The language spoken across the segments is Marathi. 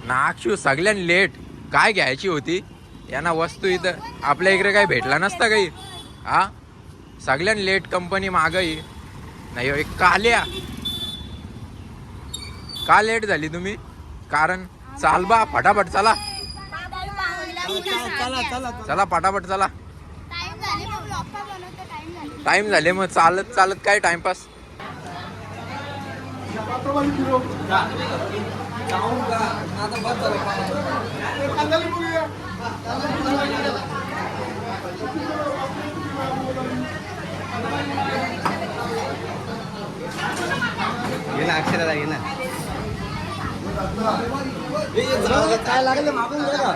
नाक्षू सगळ्यात लेट काय घ्यायची होती यांना वस्तू इथं आपल्या इकडे काही भेटला नसता काही हा सगळ्यात लेट कंपनी मागही नाही एक काल्या का लेट झाली तुम्ही कारण चाल बा फटाफट चला चला फटाफट चला टाइम झाले मग चालत चालत काय टाइमपास गेला अक्षराला गेला काय लागलं मागून गेला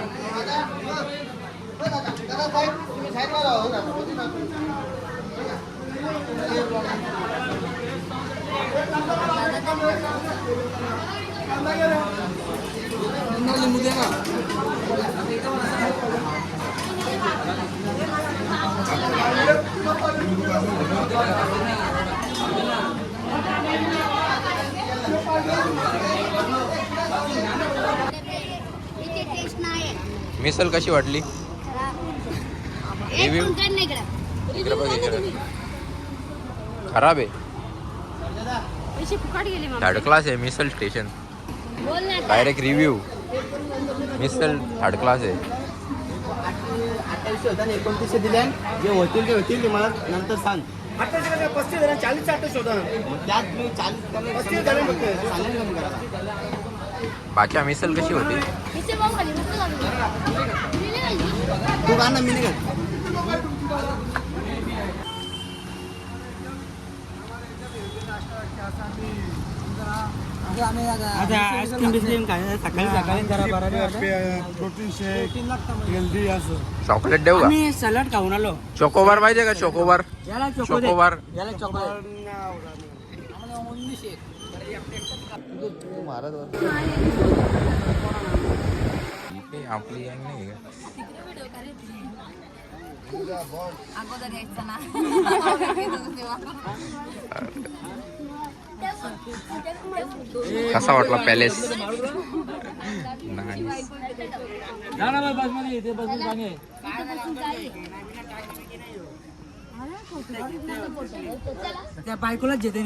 मिसल कशी वाटली रिव्ह्यू खराब आहे थर्ड क्लास आहे मिसल स्टेशन डायरेक्ट रिव्ह्यू मिसल थर्ड क्लास आहे 28 होता 29 दिले जे होतील ते मला नंतर सांग 35 40 28 होता त्यात मी 40 35 बाकी मिसल कशी होती तू गाणं मी नाही चॉकलेट देऊ का सलाड खाऊन आलो चोकोबार पाहिजे का चोकोबार चोकोबार आपली नाही कसा वाटला पॅलेस त्या बायकोलाच जेते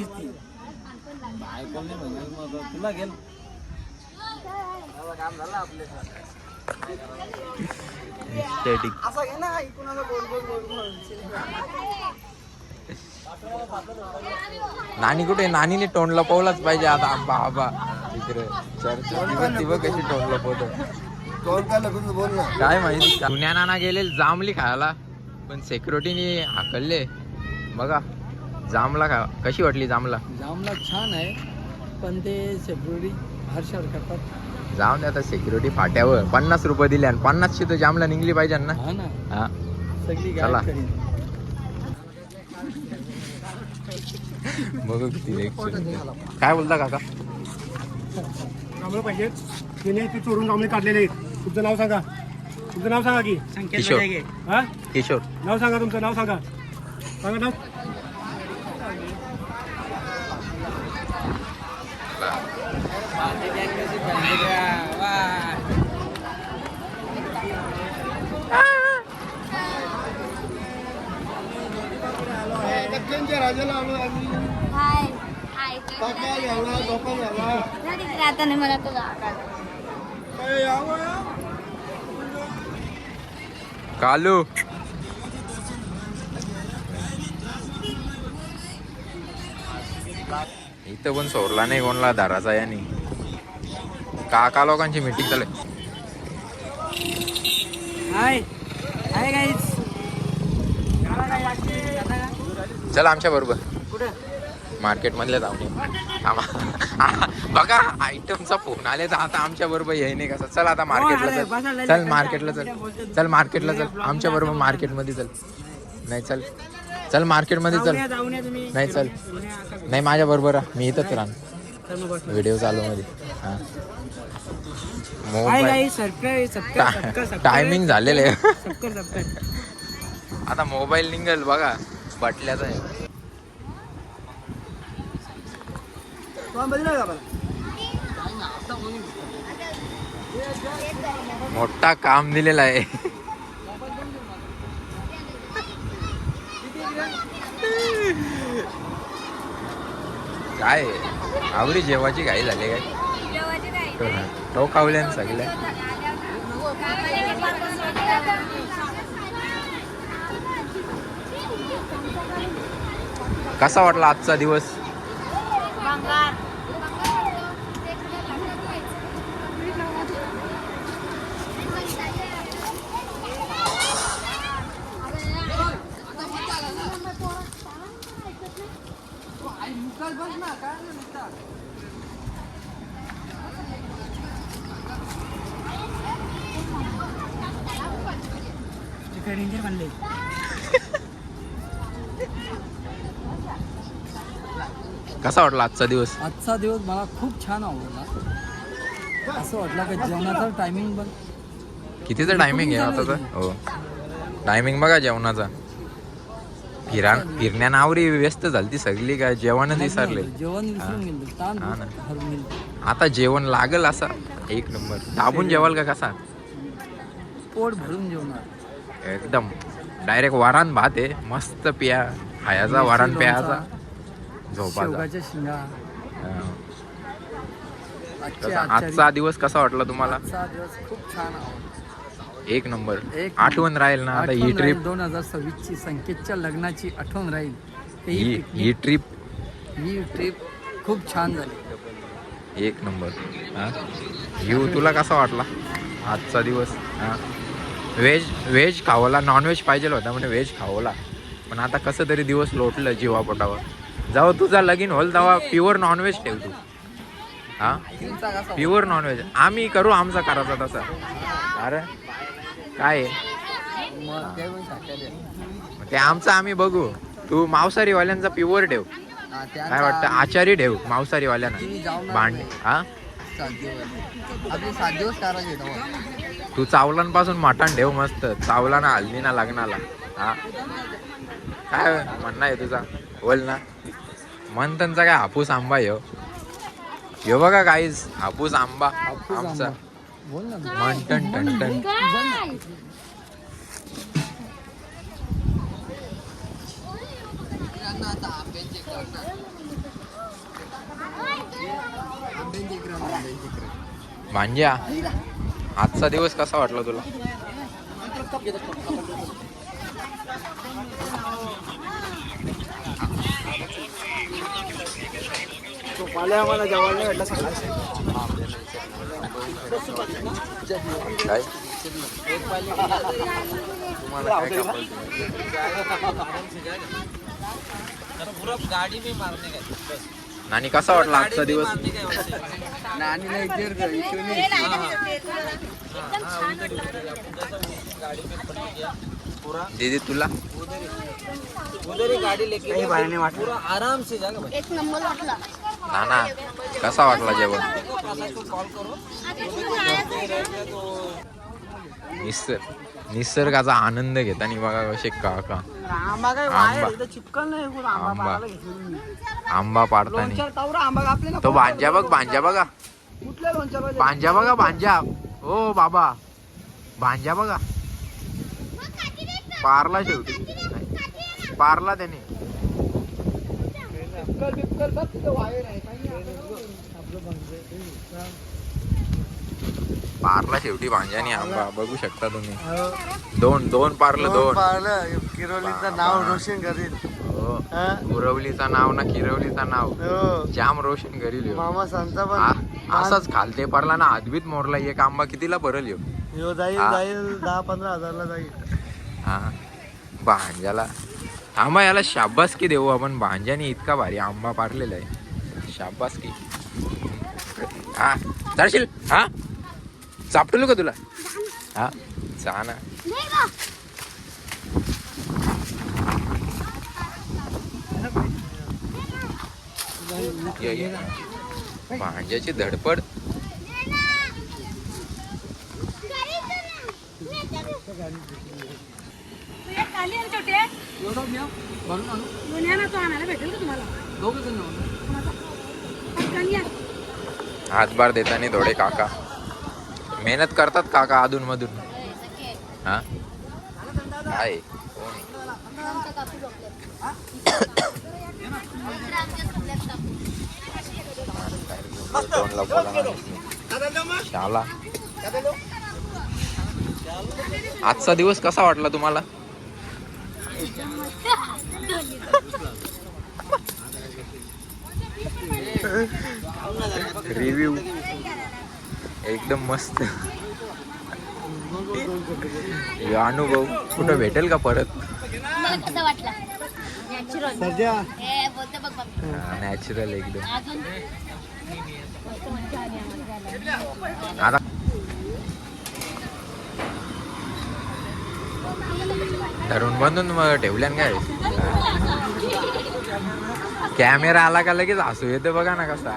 तुला गेल काम झालं आपले नानी कुठे नानीने तोंड लपवलाच पाहिजे आता आंबा आबा तिकडे चर्च बघ कशी तोंड लपवत काय माहिती जुन्या नाना गेले जांभली खायला पण सिक्युरिटीने हाकलले बघा जांभला खा कशी वाटली जांभला छान आहे पण ते सिक्युरिटी हर्षावर करतात जाऊन आता सिक्युरिटी फाट्यावर 50 रुपये दिले आणि 50ची तर जांभला निघली पाहिजे ना हा चला बघू किती काय बोलता काका जांभळं पाहिजे ते चोरून जांभळे काढलेले तुमचं नाव सांगा की किशोर हा किशोर नाव सांगा तुमचं नाव सांगा नाव राजाला आलो आम्ही आता नाही मला कालू इथं पण सोडला नाही कोणला दाराचा याने काका लोकांची मीटिंग चालू चला आमच्या बरोबर मार्केट मधल्या जाऊन बघा आयटमचा फोन आले तर आता आमच्या बरोबर येई नाही कसा चल आता मार्केटला चल मार्केटला चल मार्केटला चल आमच्या बरोबर मार्केटमध्ये चल नाही चल मार्केटमध्ये चल नाही चल नाही माझ्या बरोबर मी इथंच राहणार व्हिडिओ चालू मध्ये हा मोबाईल टायमिंग झालेलं आहे. आता मोबाईल निघेल बघा बटल्याचा आहे. मोठा काम दिलेला आहे. काय आवडी जेवाची घाई झाली काय टोकावल्या सगळ्या. कसा वाटला आजचा दिवस? कसा वाटला आजचा दिवस? आजचा दिवस मला खूप छान आवडला. असं वाटलं की जेवणाचा टायमिंग पण कितीचा टायमिंग आहे आताचा? हो टायमिंग बघा जेवणाचा. फिरण्यानं आवरी व्यस्त झाली ती सगळी. काय जेवणच विसरले. जेवण विसरून गेलं, ताण हा ना. हरून गेलं. आता जेवण लागल असा एक नंबर. दाबून जेवाल का कसा? पोट भरून जेवणार. एकदम डायरेक्ट वरण भात आहे मस्त. पिया खायचा वरण प्यायचा झोपाचा. शेवगाच्या शिंगा. आजचा दिवस कसा वाटला तुम्हाला? आजचा दिवस खूप छान आवडला. एक नंबर. एक आठवण राहील ना आता ही ट्रिप. 2026 ची संकेतच्या लग्नाची आठवण राहील. ही ट्रिप ही ट्रिप खूप छान झाली. एक नंबर. यू तुला कसा वाटला आजचा दिवस? व्हेज खावला, नॉनव्हेज पाहिजे होता म्हणजे व्हेज खावला. पण आता कसं तरी दिवस लोटलं जीवापोटावर. जेव्हा तुझा लगीन होल तेव्हा प्युअर नॉनव्हेज ठेव तू. प्युअर नॉनव्हेज आम्ही करू आमचा करायचा तसा. अरे काय ते आमचं आम्ही बघू. तू मांसाहारीवाल्यांचा प्युअर ठेव. काय वाटतं आचारी ठेव मांसाहारीवाल्यांना भांडे. आपले 7 दिवस करायचे. तू चावलांपासून मटण ठेव मस्त. चावला ना हल्दी ना लग्नाला. काय म्हणणं आहे तुझा? बोल ना. म्हणतांचा काय हापूस आंबा ह्यो बघा गाईज. हापूस आंबा आमचा. बोल ना. म्हणटन टन भांज्या. आजचा दिवस कसा वाटला तुला? आम्हाला जेवायला नाही भेटला सकाळी. काय तुम्हाला काय नानी कसा वाटला आजचा दिवस? दीदी तुला? आराम से एक नंबर वाटला. नाना कसा वाटला जेवण? निसर्गाचा आनंद घेताना बघा कसे काका आंबा काय आंबा. चिपकल नाही. आंबा पाडताना तावरा आंबा आपल्याला तो भांजा बघ. भांजा बघा. कुठल्या लोणच्या भांजा बघा. भांजा. ओ बाबा भांजा बघा. पारला शेवटी. पारला त्याने. पारला शेवटी भांजाने आंबा. बघू शकता तुम्ही. दोन पारलं. किरोलीचं नाव रोशन करील. उरवलीचं नाव ना किरवलीचं नाव जाम रोशन करील. मामा सांगता पण असाच खालते पडला ना अद्भुत मोरला. एक आंबा कितीला भरल जाईल 10-15 हजारला जाईल. हा भांजाला आंबा याला शाबास की देऊ आपण. भांजाने इतका भारी आंबा पारलेला आहे. शाबास की. हा जाशील. हा चापटलो का तुला? हा जा ना. भांज्याची धडपड. एक काली आणि छोटी आहे. एवढं घ्या भरून आणू दोन्ही आणा, तो आणायला भेटेल का तुम्हाला? दोघं जण पटकन या. हातभार देताना थोडे काका मेहनत करतात काका अधून मधून. हा काय शाला. आजचा दिवस कसा वाटला तुम्हाला? रिव्ह्यू एकदम मस्त. हा अनुभव कुठं भेटेल का परत? तुम्हाला कसं वाटलं? नॅचरल. सध्या हे बोलते बघ बाबा. नॅचरल एकदम. अजून आता धरून बांधून मग ठेवल्यान काय? कॅमेरा आला का लगेच हसू येते बघा ना कसा.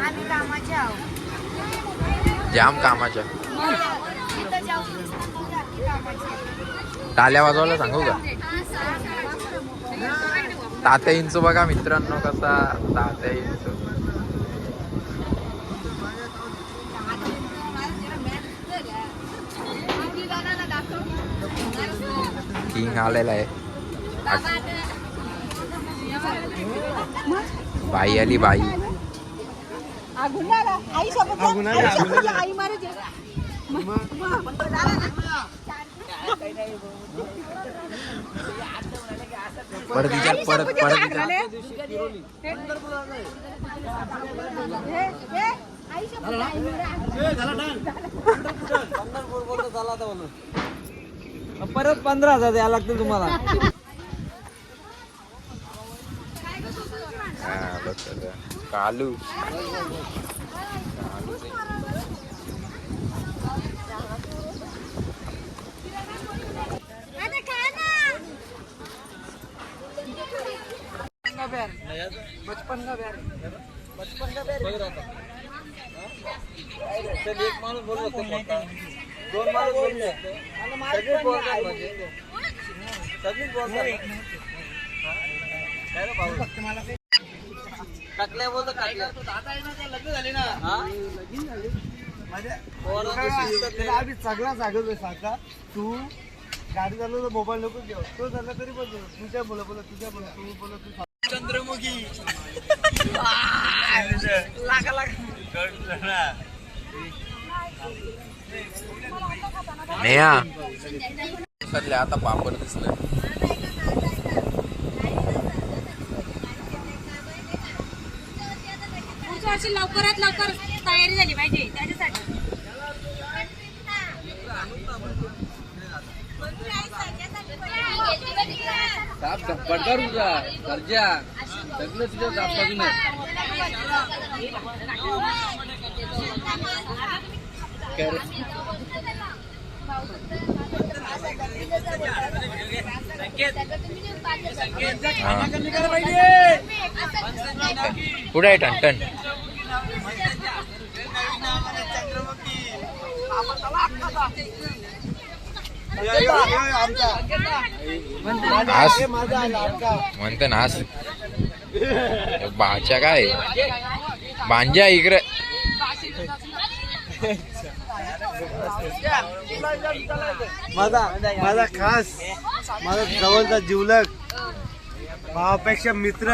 आम्ही कामाचे आहोत. जाम कामाच्या. इथं जाऊ. कामाचे. टाल्या वाजवायला सांगू का? तात्या इंचू बघा मित्रांनो कसा. तात्या इंचू किंग आलेला आहे. बाई आली बाई. आई मारे परत विचार, परत विचार. परत 15,000 द्यायला लागतील तुम्हाला. हा, बघ कालू. बचपन का प्यार. बचपन का प्यार. चल एक माणूस बोलू शकतो, दोन माणूस बोलू शकतो, सगळीच बोलतात म्हणजे सगळीच बोलतात. टाकल्या बोलतो टाकल्या. लग्न झाले ना. आम्ही सगळा सांगतोय साका तू गाडी चालवतो मोबाईल नको घेऊ. तो झाला तरी पण तुझ्या बोला बोला तुझ्या बोला तू बोला तू. चंद्रमुखी नेहा सध्या आता पापड दिसलं. पुढच्या वर्षी लवकरात लवकर तयारी झाली पाहिजे त्याच्यासाठी. पडकार तुझा गरजा सगळं तुझ्या दापासून पुढे आहे टन. म्हणते ना बाच्या काय बांजा इकडे. माझा खास माझा जवळचा जीवलग भावापेक्षा मित्र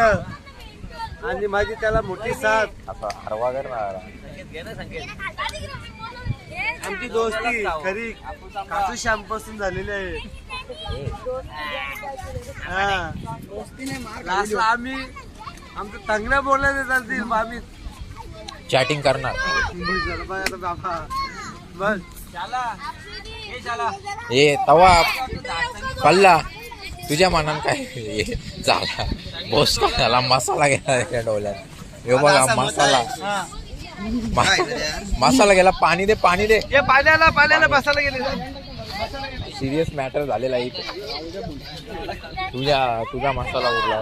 आणि माझी त्याला मोठी साथ. आता हरवा करणार. आमची दोस्ती खरी कासू श्याम पासून झालेली आहे. हा लास्टला आम्ही आमचं तंगड्या बोलायला चालतील आम्ही चॅटिंग करणार. बाबा बस ए तवा कल्ला तुझ्या मनात काय झाला बोस का झाला. मसाला गेला त्या डोल्यात. हे बघा मसाला. मसाला गेला. पाणी दे पाणी दे. पाण्याला बसायला गेले. सिरियस मॅटर झालेला आहे इथे. तुझा मसाला उरला.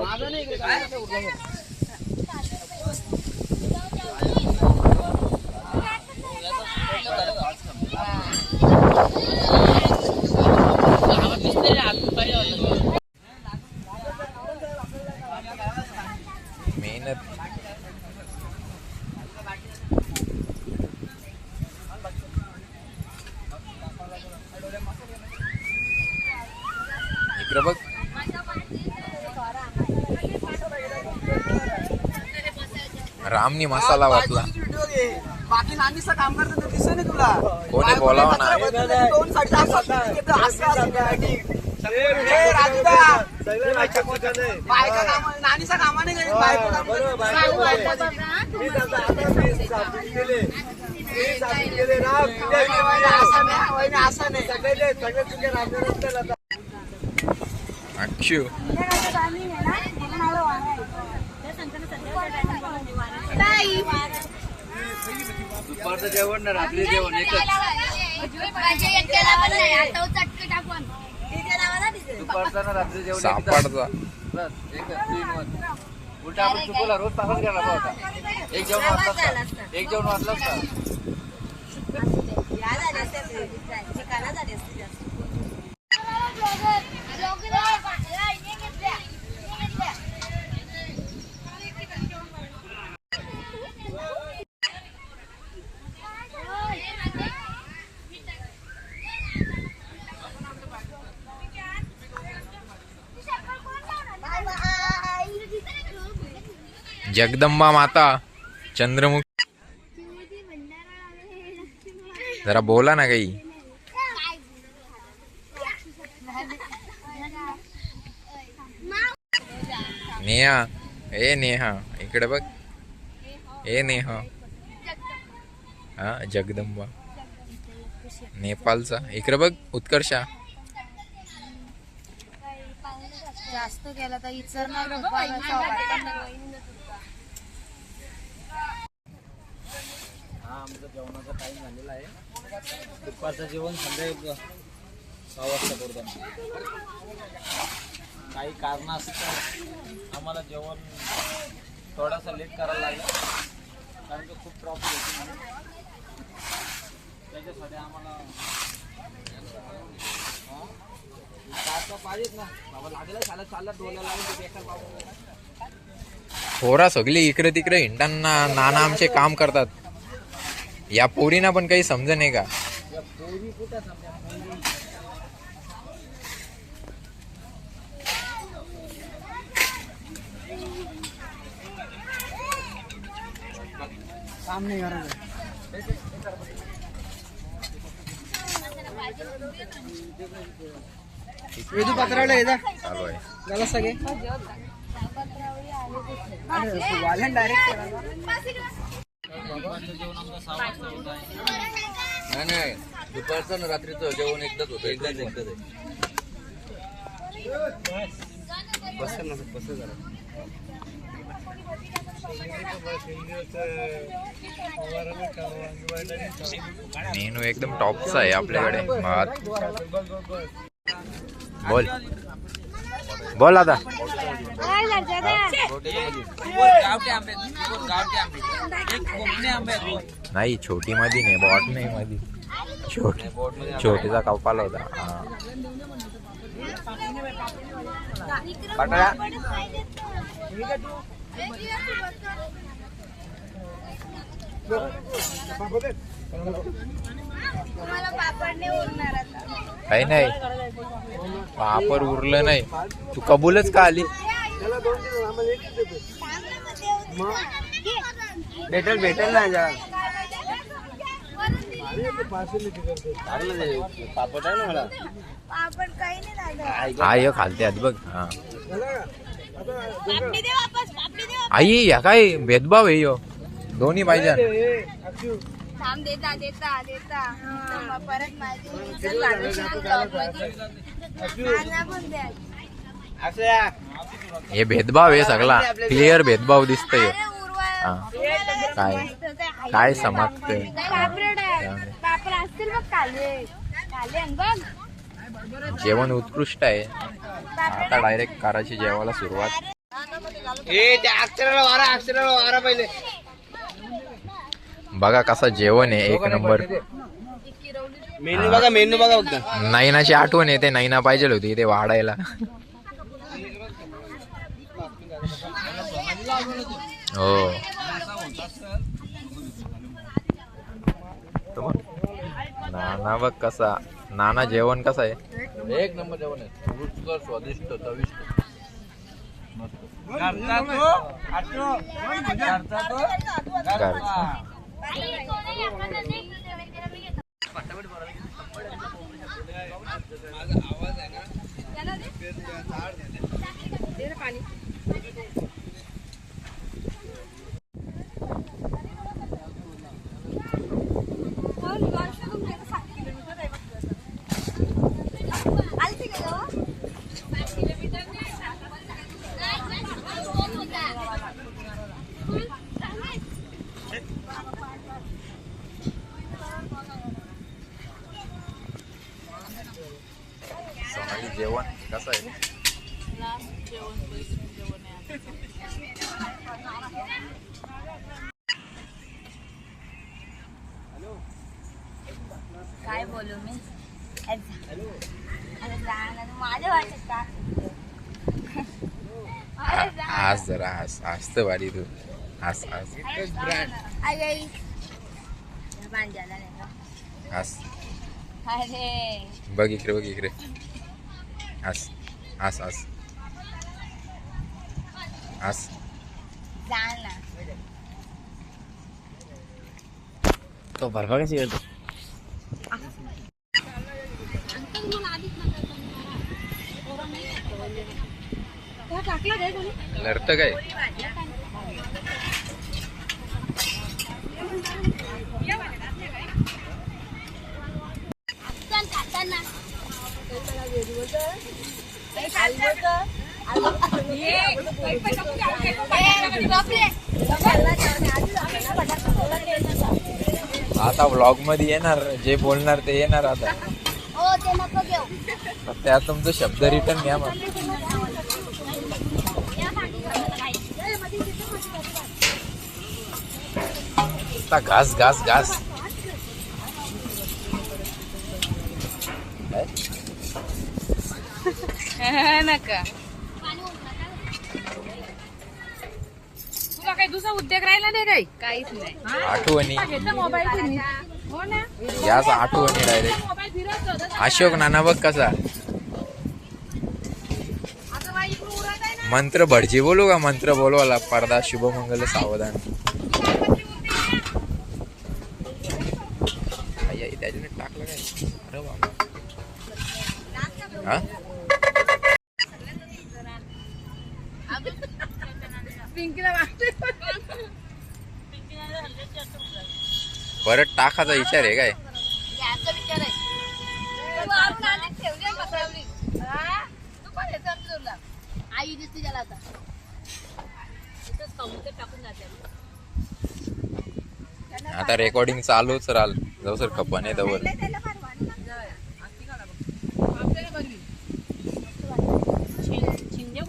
इकडे बघ. रामनी मसाला वाटला. बाकी नानीचं काम करतात ते दिसत नाही तुला. कोणी बोलावं ना. दोन साईडला बायका कामा नानीचा कामा नाही करीत, बायको काम अक्षू दुपारचं जेवण ना रात्री जेवण एकच. दुपारचं ना रात्री जेवण सापडचा. बस एकच 3-1. उलटा आपण चुकला रोज तासच घ्यायला होता. एक जेवण वाटलं असता. जगदंबा माता चंद्रमुख. जरा बोला ना काही. नेहा ए नेहा इकडे बघ. ए नेहा. हा जगदंबा नेपाळचा. इकडे बघ उत्कर्षा. जास्त केला तर इचरणार. हा आमचं जेवणाचा टाइम झालेला आहे. दुपारचं जेवण संध्याकाळी 6 वाजता करतो. काही कारण असतात आम्हाला जेवण थोडासा लेट करायला लागलं, कारण की खूप ट्रॉफिक होती म्हणून. त्याच्यासाठी आम्हाला पाहिजेत ना बाबा. लागला शाळा चालला डोळ्याला एका पोरा सगळी इकडे तिकडे हिंडांना नाना आमचे काम करतात. या पोरीना पण काही समज नाही का. पोरी कुठं समजा काम नाही करायचं. वेदू पत्रावला येता चालू आहे. झाला सगळे वालन डायरेक्ट नाही दुपारचं ना रात्रीचं जेवण एकदाच होतं. एकदाच आहे. बस ना बस जरा. मेनू एकदम टॉपचा आहे आपल्याकडे. भात. बोल बोल आता. नाही छोटी मध्ये नाही, बॉट नाही मध्ये. छोटीचा कपाल होता. पाटळा काही नाही पापड उरलं नाही. तू कबूलच का आली. भेटेल भेटेल ना जरा. पापड आहे ना मला. आई खालते आधी बघ. हा आई या काय भेदभाव आहे यो. दोन्ही पाहिजे. देता देता देता परत हे भेदभाव आहे सगळा. क्लिअर भेदभाव दिसतोय. काय काय समजतंय. जेवण उत्कृष्ट आहे. आता डायरेक्ट करायची जेवायला सुरुवात. अक्षराला वारा पहिले. बघा कसं जेवण आहे. एक नंबर. मेनू बघा फक्त. नैनाची आठवण येते. नैना पाहिजे होती इथे वाढायला. हो नाना बघ कसा. नाना जेवण कसं आहे. एक नंबर जेवण आहे. रुचकर स्वादिष्ट चविष्ट मस्त घरचा तो आटो घरचा तो घरचा. सोनाली जेवण कसं आहे? काय बोलू मी अरे जाणार माझ्या वाटत का आज जरा आज तर वारी तू आज आई भांड्याला नाही का आज अरे बघ इकडे आज आज आज आज जा ना तो बर्फा कशी करतो टाकला दे कोणी लढतं काय? आता व्लॉग मध्ये येणार जे बोलणार ते येणार आता हो ते नको घेऊ त्यात तुमचं शब्द रिटर्न घ्या मग. आता घास घास घास नका तुला काही दुसरा उद्योग राहिला नाही काही काहीच नाही आठवणी मोबाईल हो ना याच आठवणी डायरेक्ट. मोबाईल फिरत होता अशोक नाना बघ कसा मंत्र भटजी बोलू का? मंत्र बोलवाला पडदा शुभमंगल सावधान. त्याच्याने टाकलं काय? अरे बाबा हा परत टाकाचा विचार आहे काय? याचा विचार आहे तू आणून आणत ठेवली आणि बसवली. हा? तू पण हे समजून लाव. आई दिसते त्याला आता इथंच कबूतर टाकून जाते. आता रेकॉर्डिंग चालूच राहिल जवसर खपने दवर. शिंदे